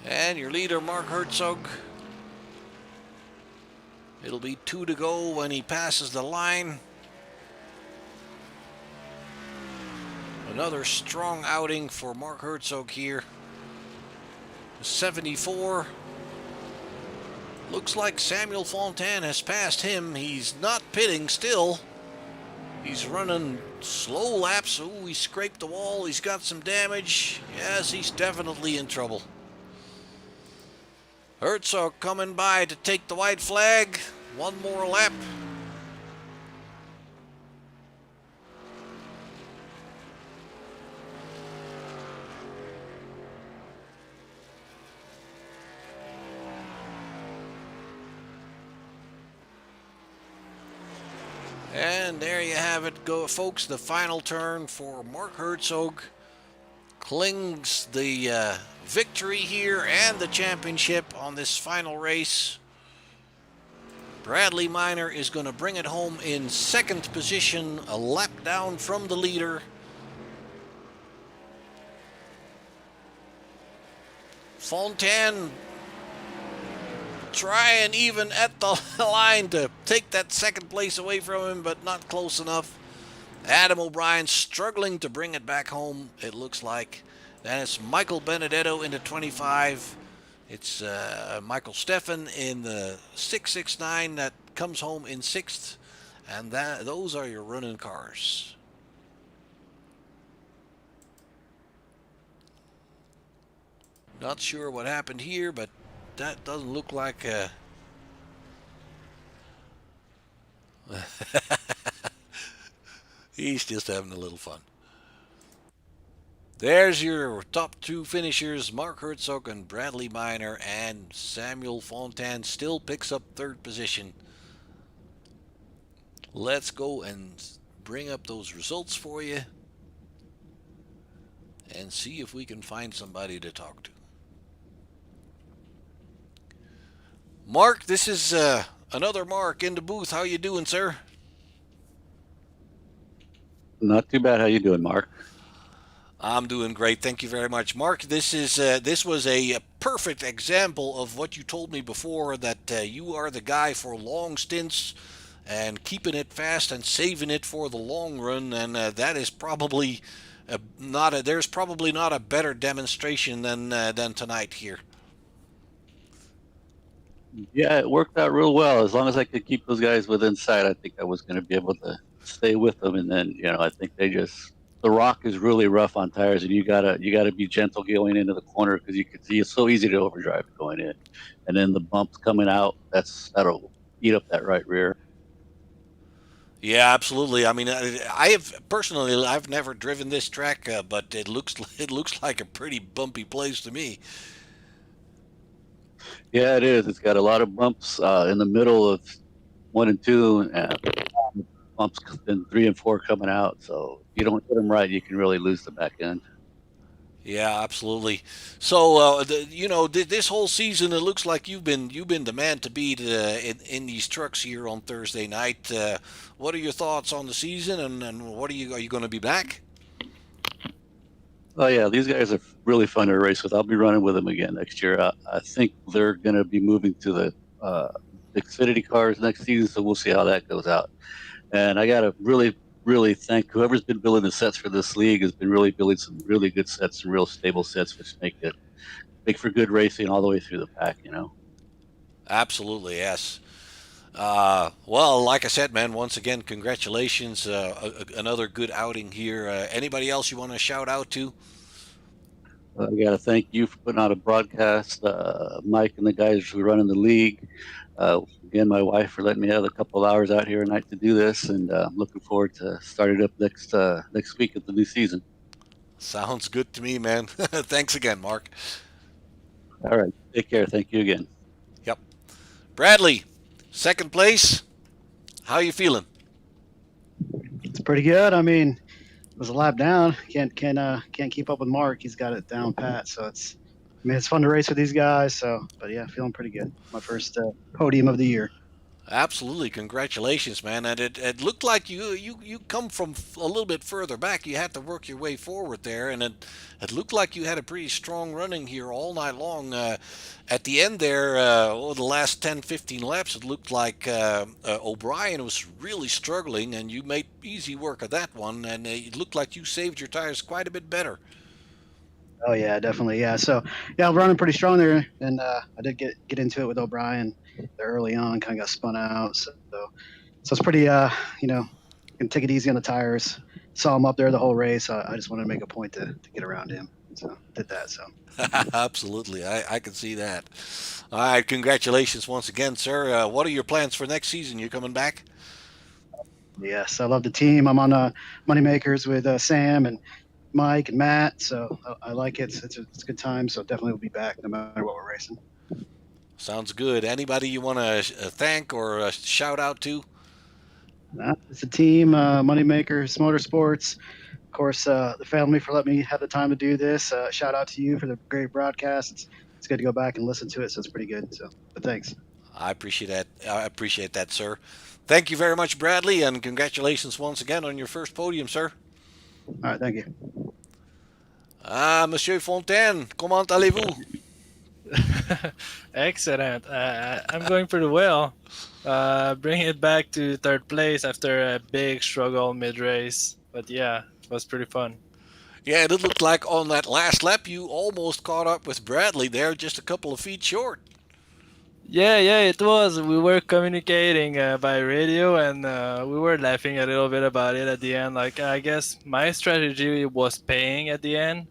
And your leader, Mark Herzog. It'll be 2 to go when he passes the line. Another strong outing for Mark Herzog here. 74. Looks like Samuel Fontaine has passed him. He's not pitting still. He's running slow laps. Oh, he scraped the wall. He's got some damage. Yes, he's definitely in trouble. Herzog coming by to take the white flag. One more lap. And there you have it, go, folks. The final turn for Mark Herzog clings the victory here and the championship on this final race. Bradley Minor is going to bring it home in second position, a lap down from the leader. Fontaine trying even at the line to take that second place away from him, but not close enough. Adam O'Brien struggling to bring it back home, it looks like. Then it's Michael Benedetto into 25. It's Michael Steffen in the 669 that comes home in 6th. And those are your running cars. Not sure what happened here, but that doesn't look like he's just having a little fun. There's your top 2 finishers, Mark Herzog and Bradley Minor, and Samuel Fontaine still picks up 3rd position. Let's go and bring up those results for you and see if we can find somebody to talk to. Mark, this is another Mark in the booth. How you doing, sir? Not too bad. How you doing, Mark? I'm doing great. Thank you very much, Mark. This was a perfect example of what you told me before, that you are the guy for long stints and keeping it fast and saving it for the long run, and that is probably there's probably not a better demonstration than tonight here. Yeah, it worked out real well. As long as I could keep those guys within sight, I think I was going to be able to stay with them. And then, I think the rock is really rough on tires, and you gotta be gentle going into the corner, because you can see it's so easy to overdrive going in, and then the bumps coming out, that'll eat up that right rear. Yeah, absolutely. I mean, I've never driven this track, but it looks like a pretty bumpy place to me. Yeah, it is. It's got a lot of bumps in the middle of 1 and 2, and bumps in 3 and 4 coming out. So if you don't hit them right, you can really lose the back end. Yeah, absolutely. So, this whole season, it looks like you've been the man to beat in these trucks here on Thursday night. What are your thoughts on the season, and are you going to be back? Oh yeah, these guys are really fun to race with. I'll be running with them again next year. I think they're going to be moving to the Xfinity cars next season, so we'll see how that goes out. And I got to really thank whoever's been building the sets for this league has been really building some really good sets and real stable sets, which make for good racing all the way through the pack. Absolutely, yes. Well, like I said, man, once again, congratulations. Another good outing here. Anybody else you want to shout out to? I got to thank you for putting out a broadcast, Mike and the guys who run in the league. Again, my wife for letting me have a couple of hours out here tonight to do this, and I'm looking forward to starting up next week of the new season. Sounds good to me, man. Thanks again, Mark. All right, take care. Thank you again. Yep. Bradley, second place. How you feeling? It's pretty good. I mean, it was a lap down. Can't keep up with Mark. He's got it down pat. So it's fun to race with these guys. So, but yeah, feeling pretty good. My first podium of the year. Absolutely, congratulations, man. And it looked like you come from a little bit further back. You had to work your way forward there, and it looked like you had a pretty strong running here all night long. At the end there, the last 10, 15 laps, it looked like O'Brien was really struggling, and you made easy work of that one. And it looked like you saved your tires quite a bit better. Oh yeah, definitely. Yeah. So yeah, I'm running pretty strong there, and I did get into it with O'Brien there early on. Kind of got spun out. So it's pretty. Can take it easy on the tires. Saw him up there the whole race. I just wanted to make a point to get around him. So did that. So. Absolutely, I can see that. All right, congratulations once again, sir. What are your plans for next season? You coming back? Yes, I love the team. I'm on Moneymakers with Sam and Mike and Matt, so I like it. It's a good time, so definitely we'll be back no matter what we're racing. Sounds good. Anybody you want to thank or shout out to? It's a team, Moneymakers Motorsports. Of course, the family for letting me have the time to do this. Shout out to you for the great broadcast. It's good to go back and listen to it, so it's pretty good. So, but thanks. I appreciate that. I appreciate that, sir. Thank you very much, Bradley, and congratulations once again on your first podium, sir. All right, thank you. Monsieur Fontaine, comment allez-vous? Excellent. I'm going pretty well. Bringing it back to third place after a big struggle mid-race. But yeah, it was pretty fun. Yeah, it looked like on that last lap you almost caught up with Bradley there, just a couple of feet short. Yeah, it was. We were communicating by radio, and we were laughing a little bit about it at the end. Like, I guess my strategy was paying at the end,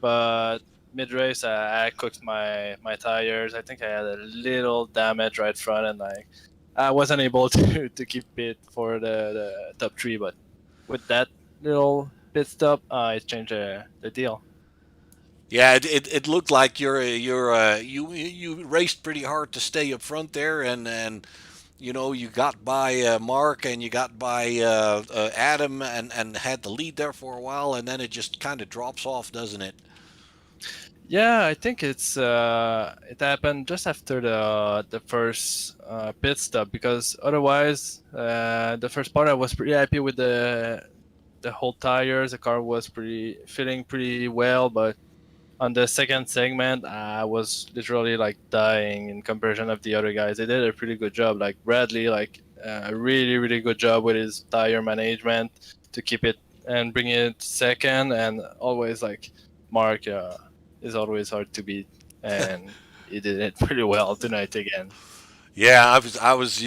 but mid-race I cooked my tires. I think I had a little damage right front, and like I wasn't able to keep it for the top three. But with that little pit stop, it changed the deal. Yeah, it looked like you raced pretty hard to stay up front there, and you got by Mark and you got by Adam and had the lead there for a while, and then it just kind of drops off, doesn't it? Yeah, I think it happened just after the first pit stop, because otherwise the first part I was pretty happy with the whole tires. The car was feeling pretty well, but on the second segment I was literally like dying in comparison of the other guys. They did a pretty good job. Like Bradley, like a really good job with his tire management to keep it and bring it second, and always like Mark. Is always hard to beat, and he did it pretty well tonight again. Yeah, I was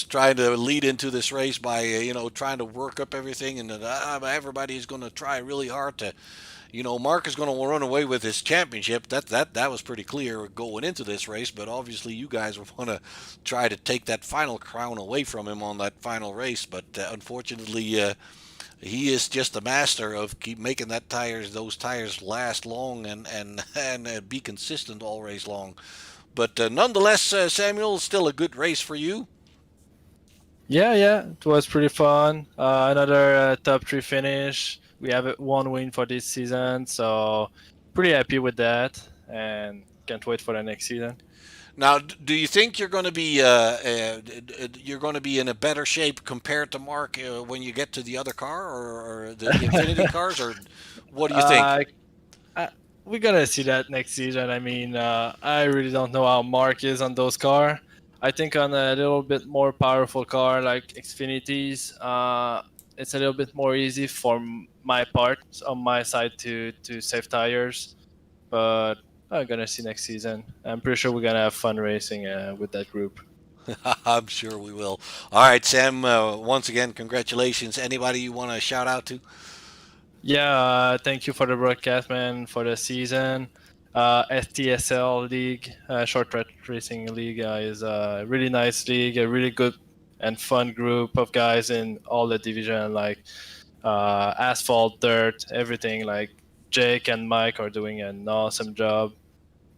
trying to lead into this race by, trying to work up everything, and everybody's going to try really hard to, Mark is going to run away with his championship. That was pretty clear going into this race, but obviously you guys want to try to take that final crown away from him on that final race. But unfortunately, he is just a master of keep making those tires last long and be consistent all race long. But nonetheless, Samuel, still a good race for you. Yeah, it was pretty fun. Another top three finish. We have one win for this season, so pretty happy with that, and can't wait for the next season. Now, do you think you're going to be in a better shape compared to Mark when you get to the other car or the Infinity cars, or what do you think? We're gonna see that next season. I mean, I really don't know how Mark is on those cars. I think on a little bit more powerful car like Xfinity's, it's a little bit more easy for my part on my side to save tires. But I'm gonna see next season. I'm pretty sure we're gonna have fun racing with that group. I'm sure we will. All right, Sam. Once again, congratulations. Anybody you want to shout out to? Yeah, thank you for the broadcast, man, for the season. STSL League, Short Track Racing League, is a really nice league, a really good and fun group of guys in all the division, like asphalt, dirt, everything. Like Jake and Mike are doing an awesome job,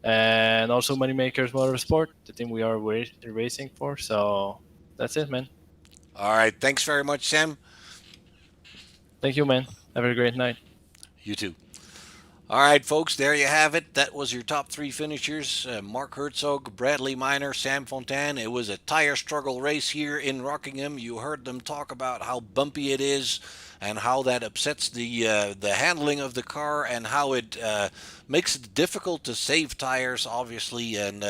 and also Moneymakers Motorsport, the team we are racing for. So that's it, man. All right. Thanks very much, Sam. Thank you, man. Have a great night. You too. All right, folks, there you have it. That was your top three finishers, Mark Herzog, Bradley Miner, Sam Fontaine. It was a tire struggle race here in Rockingham. You heard them talk about how bumpy it is and how that upsets the handling of the car and how it makes it difficult to save tires, obviously. And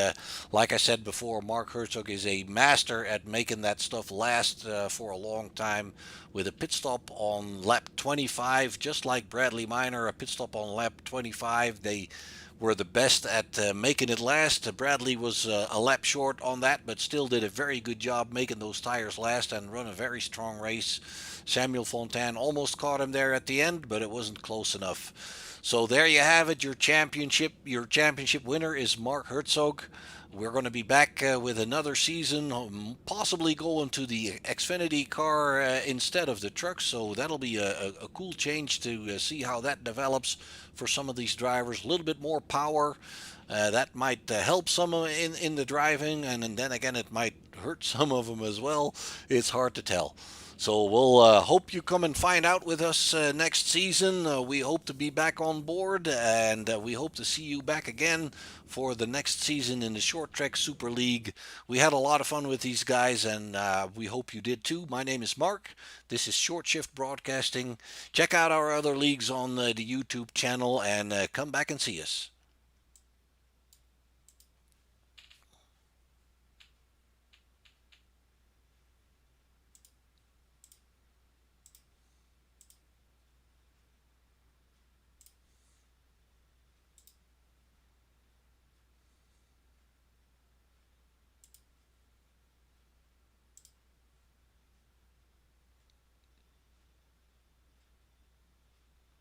like I said before, Mark Herzog is a master at making that stuff last for a long time. With a pit stop on lap 25, just like Bradley Miner, a pit stop on lap 25. They were the best at making it last. Bradley was a lap short on that, but still did a very good job making those tires last and run a very strong race. Samuel Fontaine almost caught him there at the end, but it wasn't close enough. So there you have it. Your championship winner is Mark Herzog. We're going to be back with another season, possibly going to the Xfinity car instead of the truck. So that'll be a cool change to see how that develops for some of these drivers. A little bit more power. That might help some in the driving, and then again, it might hurt some of them as well. It's hard to tell. So we'll hope you come and find out with us next season. We hope to be back on board, and we hope to see you back again for the next season in the Short Track Super League. We had a lot of fun with these guys, and we hope you did too. My name is Mark. This is Short Shift Broadcasting. Check out our other leagues on the YouTube channel, and come back and see us.